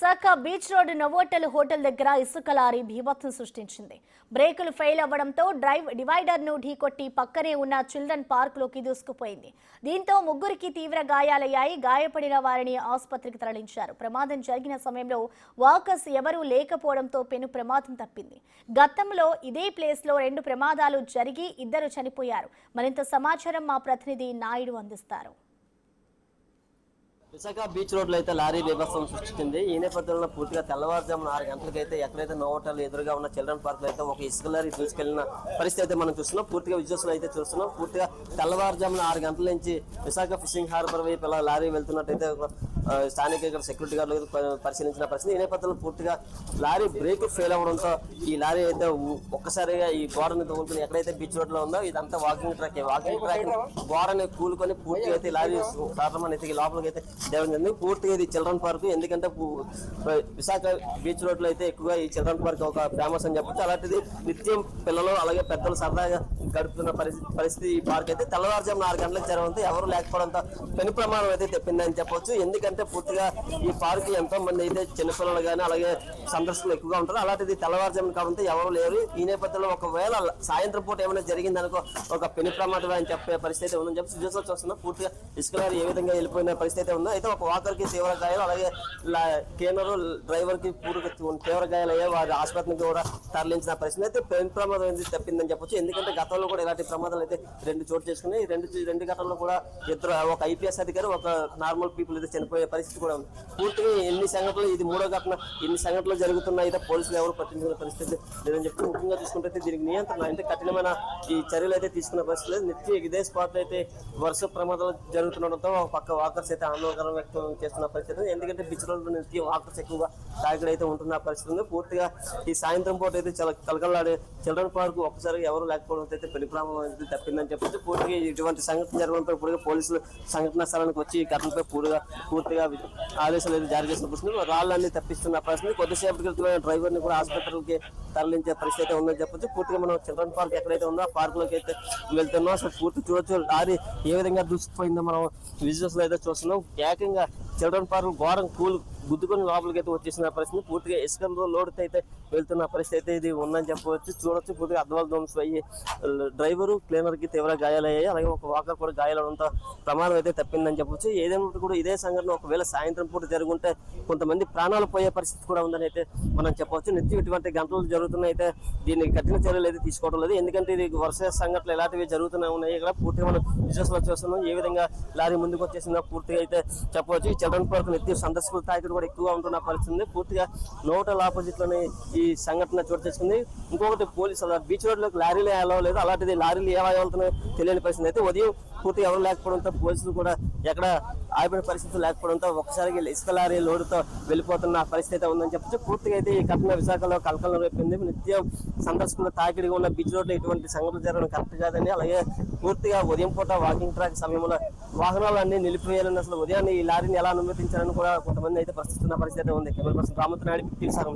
Visakha beach road Novotel hotel దగ్గర ఇసుక lorry బీభత్సం సృష్టించింది. బ్రేకులు ఫెయిల్ అవ్వడంతో డివైడర్ ను ఢీకొట్టి పక్కనే ఉన్న చిల్డ్రన్ పార్క్ లోకి దూసుకుపోయింది. దీంతో ముగ్గురికి తీవ్ర గాయాలయ్యాయి. గాయపడిన వారిని ఆసుపత్రికి తరలించారు. ప్రమాదం జరిగిన సమయంలో వాకర్స్ ఎవరూ లేకపోవడంతో పెను ప్రమాదం తప్పింది. గతంలో ఇదే ప్లేస్ లో 2 ప్రమాదాలు జరిగి 2 చనిపోయారు. మరింత సమాచారం మా ప్రతినిధి నాయుడు అందిస్తారు. విశాఖ బీచ్ రోడ్ లో అయితే లారీ బీభత్సం సృష్టించింది. ఈ నేపథ్యంలో పూర్తిగా తెల్లవారుజామున 6 గంటలకైతే ఎక్కడైతే నోవోటల్ ఎదురుగా ఉన్న చిల్డ్రన్ పార్క్ లో అయితే ఒక ఇసుక లారీ దూసుకెళ్లిన పరిస్థితి అయితే మనం చూస్తున్నాం. పూర్తిగా విజువల్స్ అయితే చూస్తున్నాం. పూర్తిగా తెల్లవారుజామున 6 గంటల నుంచి విశాఖ ఫిషింగ్ హార్బర్ వైపు ఇలా లారీ వెళ్తున్నట్టయితే స్థానిక ఇక్కడ సెక్యూరిటీ గార్డులు పరిశీలించిన పరిస్థితి. ఈ నేపథ్యంలో పూర్తిగా లారీ బ్రేక్ ఫెయిల్ అవ్వడంతో ఈ లారీ అయితే ఒక్కసారిగా ఈ గోడని తగులుకుని ఎక్కడైతే బీచ్ రోడ్ లో ఉందో ఇదంతా వాకింగ్ ట్రాక్ గోడని కూలుకొని పూర్తిగా అయితే లారీ ప్రారంభం అయితే లోపలికి అయితే జరిగింది. పూర్తిగా ఇది చిల్డ్రన్ పార్క్. ఎందుకంటే విశాఖ బీచ్ రోడ్ లో అయితే ఎక్కువగా ఈ చిల్డ్రన్ పార్క్ ఒక ఫేమస్ అని చెప్పొచ్చు. అలాంటిది నిత్యం పిల్లలు అలాగే పెద్దలు సరదాగా గడుపుతున్న పరిస్థితి ఈ పార్క్ అయితే తెల్లవారుజామున 6 గంటలకు జరగడంతో ఎవరు లేకపోవడంతో పెను ప్రమాదం అయితే తెప్పిందని చెప్పొచ్చు. ఎందుకంటే పూర్తిగా ఈ పార్క్ ఎంతో మంది అయితే చిన్నపిల్లలు కానీ అలాగే సందర్శకులు ఎక్కువగా ఉంటారు. అలాంటిది తెల్లవారుజామున కావడంతో ఎవరు లేరు. ఈ నేపథ్యంలో ఒకవేళ సాయంత్రం పూట ఏమైనా జరిగిందనుకో ఒక పెను ప్రమాదం అని చెప్పే పరిస్థితి ఉందని చెప్పి చూస్తున్నాం. పూర్తిగా ఇసుక లారీ ఏ విధంగా వెళ్ళిపోయిన పరిస్థితి ఉందో అయితే ఒక వాకర్ కి తీవ్ర గాయాలు అలాగే క్లీనర్ డ్రైవర్ కి తీవ్ర గాయాలు అయ్యాయి. వారి ఆసుపత్రికి కూడా తరలించిన పరిస్థితి అయితే పెను ప్రమాదం అయితే తప్పిందని చెప్పొచ్చు. ఎందుకంటే గతంలో కూడా ఇలాంటి ప్రమాదాలు అయితే 2 చోటు చేసుకుని రెండు ఘటనలో కూడా ఒక ఐపీఎస్ అధికారి ఒక నార్మల్ పీపుల్ అయితే చనిపోయే పరిస్థితి కూడా ఉంది. పూర్తిగా ఎన్ని సంఘటనలు ఇది 3వ ఘటన ఇన్ని సంఘటనలు జరుగుతున్నా అయితే పోలీసులు ఎవరు పట్టించుకునే పరిస్థితి లేదని చెప్పి ముఖ్యంగా చూసుకుంటే దీనికి నియంత్రణ అంటే కఠినమైన ఈ చర్యలు అయితే తీసుకున్న పరిస్థితి లేదు. నిత్యం ఇదే స్పాట్ అయితే వరుస ప్రమాదాలు జరుగుతుండడంతో ఒక పక్క వాకర్స్ అయితే ఆందోళన వ్యక్తం చేస్తున్న పరిస్థితి. ఎందుకంటే బీచ్ రోడ్ నిత్యం వాకర్స్ ఎక్కువగా తాకిడి అయితే ఉంటున్న పరిస్థితి ఉంది. పూర్తిగా ఈ సాయంత్రం పూట అయితే చాలా కలకలాడే చిల్డ్రన్ పార్క్ ఒక్కసారి ఎవరు లేకపోవడం అయితే పెను ప్రమాదం అయితే తప్పిందని చెప్పొచ్చు. పూర్తిగా ఇటువంటి సంఘటన జరగడంతో పూర్తిగా పోలీసులు సంఘటన స్థలానికి వచ్చి ఈ ఘటనపై పూర్తిగా ఆదేశాలు అయితే జారీ చేసిన పరిస్థితి. రాళ్ళన్నీ తప్పిస్తున్న పరిస్థితి. కొద్దిసేపటి క్రితం డ్రైవర్ ని కూడా ఆసుపత్రికి తరలించే పరిస్థితి అయితే ఉందని చెప్పొచ్చు. పూర్తిగా మనం చిల్డ్రన్ పార్క్ ఎక్కడైతే ఉందో ఆ పార్క్ లోకి అయితే వెళ్తున్నాం. అసలు పూర్తి చూడొచ్చు లారీ ఏ విధంగా దూసుకుపోయిందో మనం విజువల్స్ లో అయితే చూస్తున్నాం. ఏకంగా చిల్డ్రన్ పార్క్ ఘోరం గుద్దుకొని లోపలికి అయితే వచ్చేసిన పరిస్థితి. పూర్తిగా ఇసుకలో లోడుతో అయితే వెళ్తున్న పరిస్థితి అయితే ఇది ఉందని చెప్పవచ్చు. చూడొచ్చు పూర్తిగా అద్వాల ధ్వంసం అయ్యి డ్రైవరు క్లీనర్ కి తీవ్ర గాయాలయ్యాయి. అలాగే ఒక వాకర్ కూడా గాయాలవడంతో ప్రమాదం అయితే తప్పిందని చెప్పొచ్చు. ఏదేమైనా కూడా ఇదే సంఘటన ఒకవేళ సాయంత్రం పూట జరుగుంటే కొంతమంది ప్రాణాలు పోయే పరిస్థితి కూడా ఉందని అయితే మనం చెప్పవచ్చు. నిత్యం ఇటువంటి గంటలు జరుగుతున్నాయి. అయితే దీన్ని కఠిన చర్యలు అయితే తీసుకోవడం లేదు. ఎందుకంటే ఇది వరుస సంఘటనలు ఎలాంటివి జరుగుతూనే ఉన్నాయి. ఇక్కడ పూర్తిగా మనం విజువల్స్ లో చూస్తున్నాం ఏ విధంగా లారీ ముందుకు వచ్చేసిందో పూర్తిగా అయితే చెప్పవచ్చు. ఈ చిల్డ్రన్ పార్క్ నిత్యం సందర్శకులు తాకిడి కూడా ఎక్కువగా ఉంటున్న పరిస్థితి. పూర్తిగా నోవోటల్ ఆపోజిట్ లోనే ఈ సంఘటన చోటు చేసుకుంది. ఇంకొకటి పోలీసులు బీచ్ రోడ్ లోకి లారీలు ఎలా లేదు, అలాంటిది లారీలు ఏవా వెళ్తున్నాయో తెలియని పరిస్థితి. అయితే ఉదయం పూర్తిగా ఎవరు లేకపోవడంతో పోలీసులు కూడా ఎక్కడ ఆగిపోయిన పరిస్థితులు లేకపోవడంతో ఒక్కసారిగా ఇసుక లారీ లోడుతో వెళ్ళిపోతున్న పరిస్థితి ఉందని చెప్పచ్చు. పూర్తిగా అయితే ఈ ఘటన విశాఖలో కలకలం రేపింది. నిత్యం సందర్శకులు తాకిడిగా ఉన్న బీచ్ రోడ్ లో ఇటువంటి సంఘటనలు జరగడం కరెక్ట్ కాదని, అలాగే పూర్తిగా ఉదయం పూట వాకింగ్ ట్రాక్ సమయంలో వాహనాలన్నీ నిలిపివేయాలని అసలు ఉదయాన్నే ఈ లారీని ఎలా అనుమతించాలని కూడా కొంతమంది అయితే ప్రశ్నిస్తున్న పరిస్థితి ఉంది. Camera person Ramat Naidu, Visakha.